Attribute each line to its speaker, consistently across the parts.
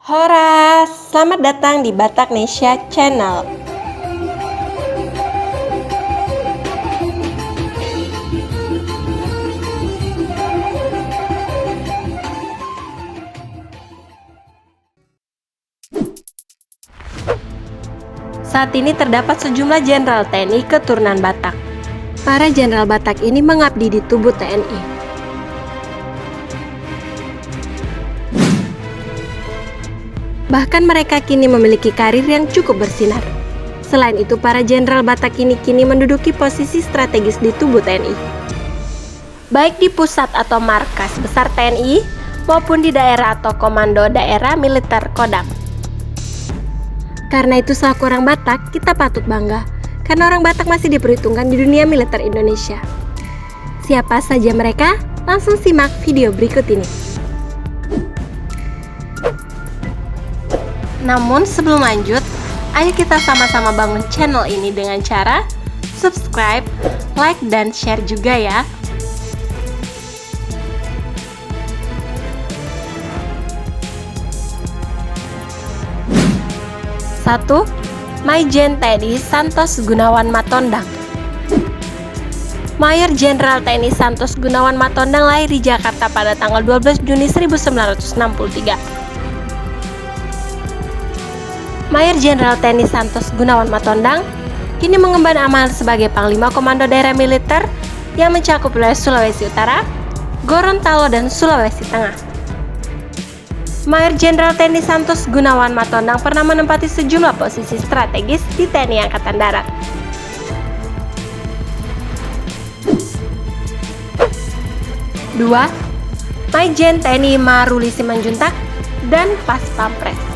Speaker 1: Horas, selamat datang di Bataknesia Channel. Saat ini terdapat sejumlah jenderal TNI keturunan Batak. Para jenderal Batak ini mengabdi di tubuh TNI. Bahkan mereka kini memiliki karir yang cukup bersinar. Selain itu, para jenderal Batak ini kini menduduki posisi strategis di tubuh TNI. Baik di pusat atau markas besar TNI, maupun di daerah atau komando daerah militer Kodam. Karena itu selaku orang Batak, kita patut bangga, karena orang Batak masih diperhitungkan di dunia militer Indonesia. Siapa saja mereka? Langsung simak video berikut ini. Namun sebelum lanjut, ayo kita sama-sama bangun channel ini dengan cara subscribe, like, dan share juga ya. Satu, Maijen TNI Santos Gunawan Matondang. Mayor Jenderal TNI Santos Gunawan Matondang lahir di Jakarta pada tanggal 12 Juni 1963. Mayor Jenderal TNI Santos Gunawan Matondang kini mengemban amanah sebagai Panglima Komando Daerah Militer yang mencakup wilayah Sulawesi Utara, Gorontalo, dan Sulawesi Tengah. Mayor Jenderal TNI Santos Gunawan Matondang pernah menempati sejumlah posisi strategis di TNI Angkatan Darat. Dua, Maijen TNI Maruli Simanjuntak dan Pas Pampres.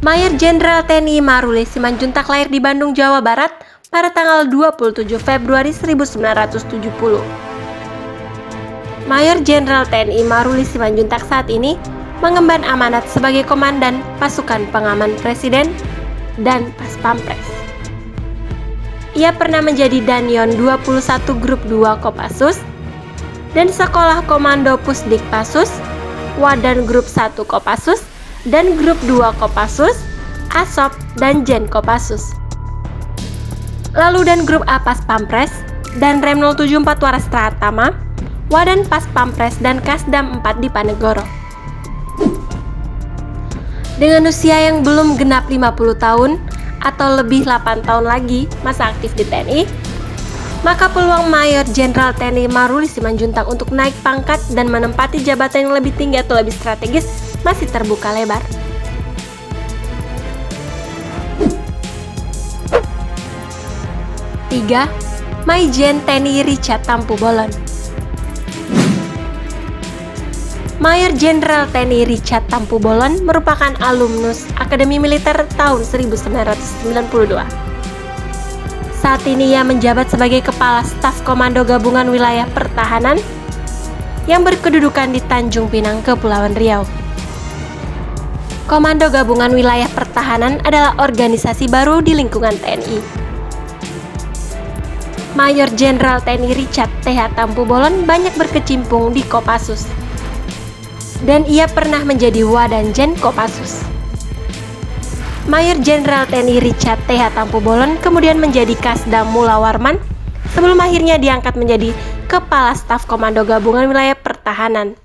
Speaker 1: Mayor Jenderal TNI Maruli Simanjuntak lahir di Bandung, Jawa Barat pada tanggal 27 Februari 1970. Mayor Jenderal TNI Maruli Simanjuntak saat ini mengemban amanat sebagai Komandan Pasukan Pengaman Presiden dan Pas Pampres. Ia pernah menjadi Danyon 21 Grup 2 Kopassus dan Sekolah Komando Pusdik Pasus, Wadan Grup 1 Kopassus, dan Grup 2 Kopassus, Asop, dan Jen Kopassus. Lalu dan Grup A Pas Pampres, dan Rem 074 Waras Pratama, Wadan Pas Pampres, dan Kasdam 4 di Panegoro. Dengan usia yang belum genap 50 tahun atau lebih 8 tahun lagi masa aktif di TNI, maka peluang Mayor Jenderal TNI Maruli Simanjuntak untuk naik pangkat dan menempati jabatan yang lebih tinggi atau lebih strategis masih terbuka lebar. Tiga, Maijen TNI Richard Tampu Bolon. Mayor Jenderal TNI Richard Tampu Bolon merupakan alumnus Akademi Militer tahun 1992. Saat ini ia menjabat sebagai Kepala Staf Komando Gabungan Wilayah Pertahanan yang berkedudukan di Tanjung Pinang, Kepulauan Riau. Komando Gabungan Wilayah Pertahanan adalah organisasi baru di lingkungan TNI. Mayor Jenderal TNI Richard T.H. Tampu Bolon banyak berkecimpung di Kopassus, dan ia pernah menjadi Wadan Jen Kopassus. Mayor Jenderal TNI Richard T.H. Tampu Bolon kemudian menjadi Kasdam Mula Warman sebelum akhirnya diangkat menjadi Kepala Staf Komando Gabungan Wilayah Pertahanan.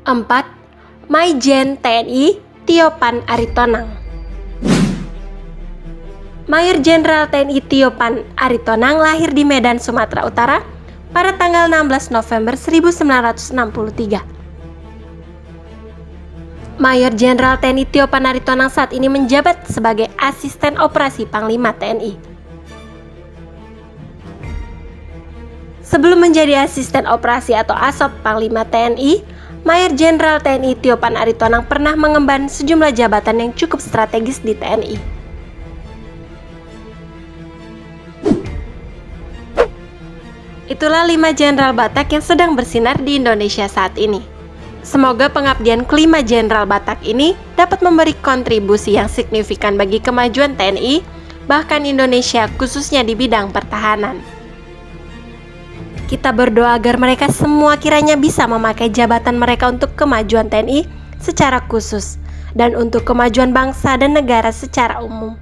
Speaker 1: 4. Maijen TNI Tiopan Aritonang. Mayor Jenderal TNI Tiopan Aritonang lahir di Medan, Sumatera Utara pada tanggal 16 November 1963. Mayor Jenderal TNI Tiopan Aritonang saat ini menjabat sebagai Asisten Operasi Panglima TNI. Sebelum menjadi Asisten Operasi atau ASOP Panglima TNI, Mayor Jenderal TNI Tiopan Aritonang pernah mengemban sejumlah jabatan yang cukup strategis di TNI. Itulah 5 jenderal Batak yang sedang bersinar di Indonesia saat ini. Semoga pengabdian kelima jenderal Batak ini dapat memberi kontribusi yang signifikan bagi kemajuan TNI, bahkan Indonesia khususnya di bidang pertahanan. Kita berdoa agar mereka semua kiranya bisa memakai jabatan mereka untuk kemajuan TNI secara khusus dan untuk kemajuan bangsa dan negara secara umum.